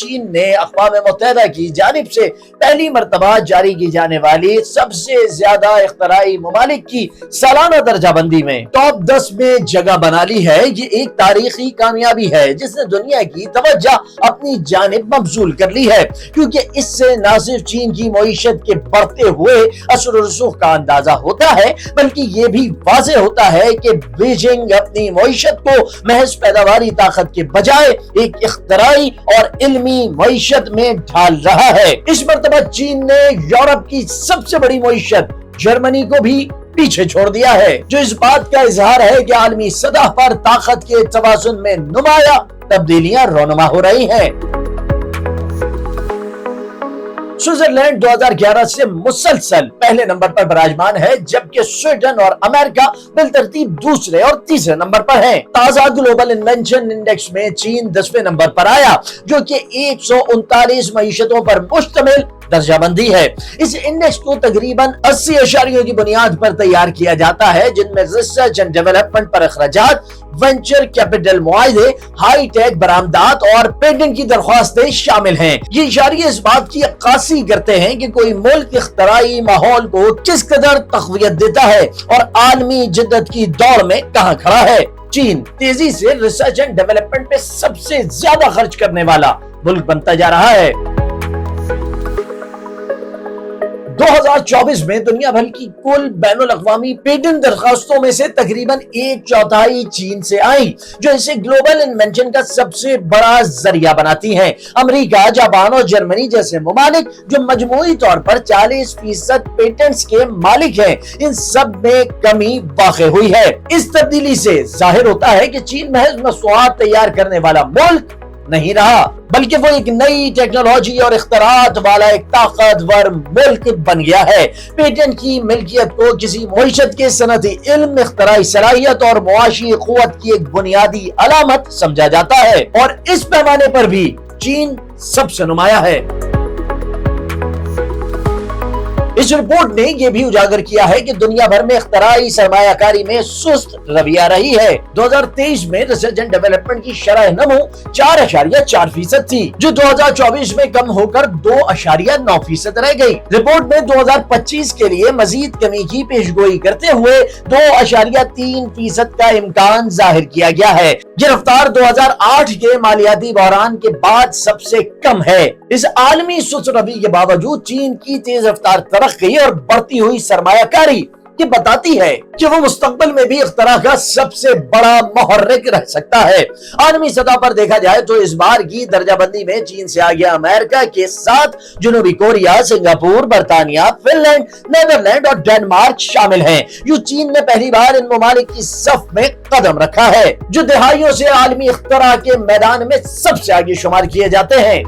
चीन ने अक़वाम मुत्तहिदा की जानिब से पहली मरतबा जारी की जाने वाली सबसे ज्यादा इख्तराई ममालिक की सालाना दर्जाबंदी में टॉप 10 में जगह बना ली है। ये एक तारीखी कामयाबी है जिसने दुनिया की तवज्जो अपनी जानिब मबजूल कर ली है, क्योंकि इससे न सिर्फ चीन की मईशत के बढ़ते हुए असर और रसूख का अंदाजा होता है, बल्कि ये भी वाज़ेह होता है कि बीजिंग अपनी मईशत को महज पैदावारी ताकत के बजाय एक इख्तराई और इल्मी मईशत में ढाल रहा है। इस मरतबा चीन ने यूरोप की सबसे बड़ी मईशत जर्मनी को भी पीछे छोड़ दिया है, जो इस बात का इजहार है कि आलमी सतह पर ताकत के तवाज़ुन में नुमाया तब्दीलियां रोनुमा हो रही हैं। स्विट्जरलैंड 2011 से मुसलसल पहले नंबर पर विराजमान है, जबकि स्वीडन और अमेरिका बिलतरतीब दूसरे और तीसरे नंबर पर हैं। ताजा ग्लोबल इन्वेंशन इंडेक्स में चीन 10वें नंबर पर आया, जो कि 139 मईशतों पर मुश्तमिल दर्जाबंदी है। इस इंडेक्स को तकरीबन 80 अशारियों की बुनियाद पर तैयार किया जाता है, जिनमें रिसर्च एंड डेवलपमेंट पर अखराजात, वेंचर कैपिटल मुआहदे, हाई टेक बरामदात और पेटेंट की दरख्वास्तें शामिल हैं। ये इशारे इस बात की अक्कासी करते हैं कि कोई मुल्क इख्तराई माहौल को किस कदर तक़वियत देता है और आलमी जिद्दत की दौड़ में कहाँ खड़ा है। चीन तेजी से रिसर्च एंड डेवलपमेंट पे सबसे ज्यादा खर्च करने वाला मुल्क बनता जा रहा है। 2024 में दुनिया भर की कुल बैनुल अक़वामी पेटेंट दरखास्तों में से तकरीबन 1/4 चीन से आई, जो इसे ग्लोबल इन्वेंशन का सबसे बड़ा जरिया बनाती हैं। अमेरिका, जापान और जर्मनी जैसे ममालिक जो मजमूई तौर पर 40% पेटेंट्स के मालिक हैं, इन सब में कमी वाक़ई हुई है। इस तब्दीली से जाहिर होता है कि चीन महज मसनूआत तैयार करने वाला मुल्क नहीं रहा, बल्कि वो एक नई टेक्नोलॉजी और इख्तरात वाला एक ताकतवर मुल्क बन गया है। पेटेंट की मिल्कियत को किसी मईशत के सनती इल्म, इख्तराई सलाहियत और मुआशी क़ुव्वत की एक बुनियादी अलामत समझा जाता है, और इस पैमाने पर भी चीन सबसे नुमाया है। इस रिपोर्ट ने यह भी उजागर किया है कि दुनिया भर में इख्तराई सरमायाकारी में सुस्त रवैया रही है। 2023 में रिसर्च एंड डेवलपमेंट की शरह नमो 4.4% थी, जो 2024 में कम होकर 2.9% रह गई। रिपोर्ट में 2025 के लिए मजीद कमी की पेशगोई करते हुए 2.3% का इम्कान जाहिर किया गया है। ये रफ्तार 2008 के मालियाती बहरान के बाद सबसे कम है। इस आलमी सुस्त रवैये के बावजूद चीन की तेज रफ्तार तरक्की और बढ़ती हुई सरमायाकारी ये बताती है कि वो मुस्तकबिल में भी इख्तरा का सबसे बड़ा मुहर्रिक रह सकता है। आलमी सतह पर देखा जाए तो इस बार की दर्जाबंदी में चीन से आगे अमेरिका के साथ जुनूबी कोरिया, सिंगापुर, बरतानिया, फिनलैंड, नीदरलैंड और डेनमार्क शामिल हैं। यूं चीन ने पहली बार इन ममालिक की सफ में कदम रखा है, जो दहाइयों से आलमी इख्तरा के मैदान में सबसे आगे शुमार किए जाते हैं।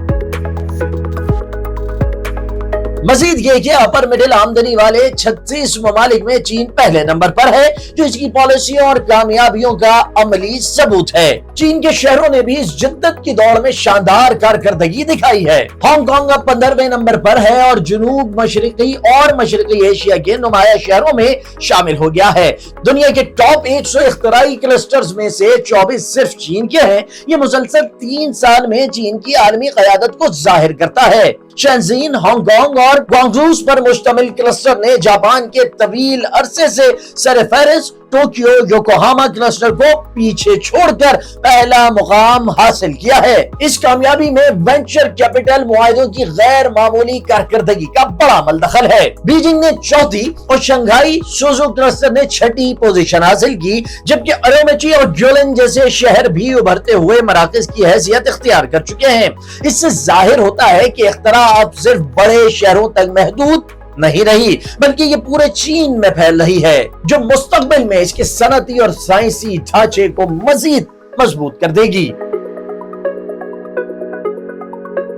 मजीद ये कि अपर मिडिल आमदनी वाले 36 ममालिक में चीन पहले नंबर पर है, जो इसकी पॉलिसियों और कामयाबियों का अमली सबूत है। चीन के शहरों ने भी इस जिद्दत की दौड़ में शानदार कारकर्दगी दिखाई है। हांगकांग अब 15वें नंबर पर है और जुनूब मशरिकी और मशरिकी एशिया के नुमाया शहरों में शामिल हो गया है। दुनिया के टॉप 100 इख्तराई क्लस्टर्स में से 24 सिर्फ चीन के हैं। ये मुसलसल 3 साल में चीन की आलमी क़यादत को जाहिर करता है। शेंज़ेन, हांगकांग और ग्वांगझू पर मुश्तमिल क्लस्टर ने जापान के तवील अरसे से सरफहरिस्त टोक्यो योकोहामा क्लस्टर को पीछे छोड़कर पहला मुकाम हासिल किया है। इस कामयाबी में वेंचर कैपिटल मुआहिदों की गैर मामूली कारकर्दगी का बड़ा अमल दखल है। बीजिंग ने चौथी और शंघाई सुजू क्लस्टर ने 6ठी पोजीशन हासिल की, जबकि अरोमेची और ज्योलिन जैसे शहर भी उभरते हुए मराकज की हैसियत इख्तियार कर चुके हैं। इससे जाहिर होता है कि इख्तरा अब सिर्फ बड़े शहरों तक महदूद नहीं रही, बल्कि ये पूरे चीन में फैल रही है, जो मुस्तकबिल में इसके सनती और साइंसी ढांचे को मजीद मजबूत कर देगी।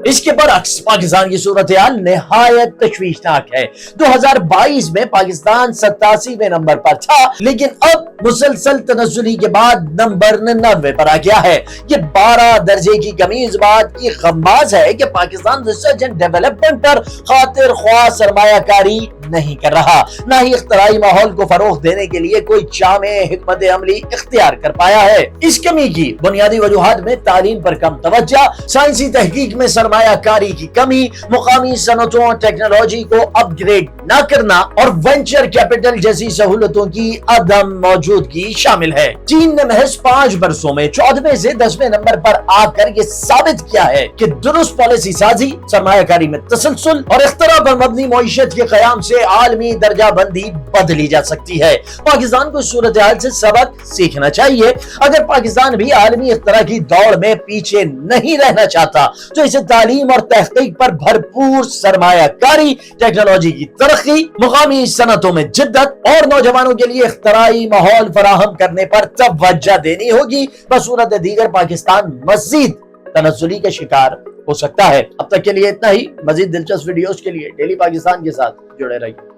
اس کے برعکس پاکستان کی صورتحال نہایت تشویشناک ہے۔ 2022 میں پاکستان 87ویں نمبر پر تھا، لیکن اب مسلسل تنزلی کے بعد نمبر 99 پر آ گیا ہے۔ یہ 12 درجے کی کمی اس بات کی غماز ہے کہ پاکستان ریسرچ اینڈ ڈیولپمنٹ پر خاطر خواہ سرمایہ کاری نہیں کر رہا، نہ ہی اختراعی ماحول کو فروغ دینے کے لیے کوئی جامع حکمت عملی اختیار کر پایا ہے۔ اس کمی کی بنیادی وجوہات میں تعلیم پر کم توجہ، سائنسی تحقیق میں سرمایہ کاری کی کمی، مقامی صنعتوں اور ٹیکنالوجی کو اپ گریڈ نہ کرنا اور وینچر کیپٹل جیسی سہولتوں کی عدم موجودگی شامل ہے۔ چین نے محض 5 برسوں میں 14ویں سے 10ویں نمبر پر آ کر یہ ثابت کیا ہے کہ درست پالیسی سازی، سرمایہ کاری میں تسلسل اور اختراع پر مبنی معیشت کے قیام سے عالمی درجہ بندی بدلی جا سکتی ہے۔ پاکستان کو صورتحال سے سبق سیکھنا چاہیے۔ اگر پاکستان بھی عالمی اختراع کی دوڑ میں پیچھے نہیں رہنا چاہتا تو اسے تعلیم اور تحقیق پر بھرپور سرمایہ کاری، ٹیکنالوجی کی ترقی، مقامی صنعتوں میں جدت اور نوجوانوں کے لیے اختراعی ماحول فراہم کرنے پر توجہ دینی ہوگی۔ بصورت دیگر پاکستان مزید تنزلی کا شکار ہو سکتا ہے۔ اب تک کے لیے اتنا ہی۔ مزید دلچسپ ویڈیوز کے لیے ڈیلی پاکستان کے ساتھ جڑے رہیے۔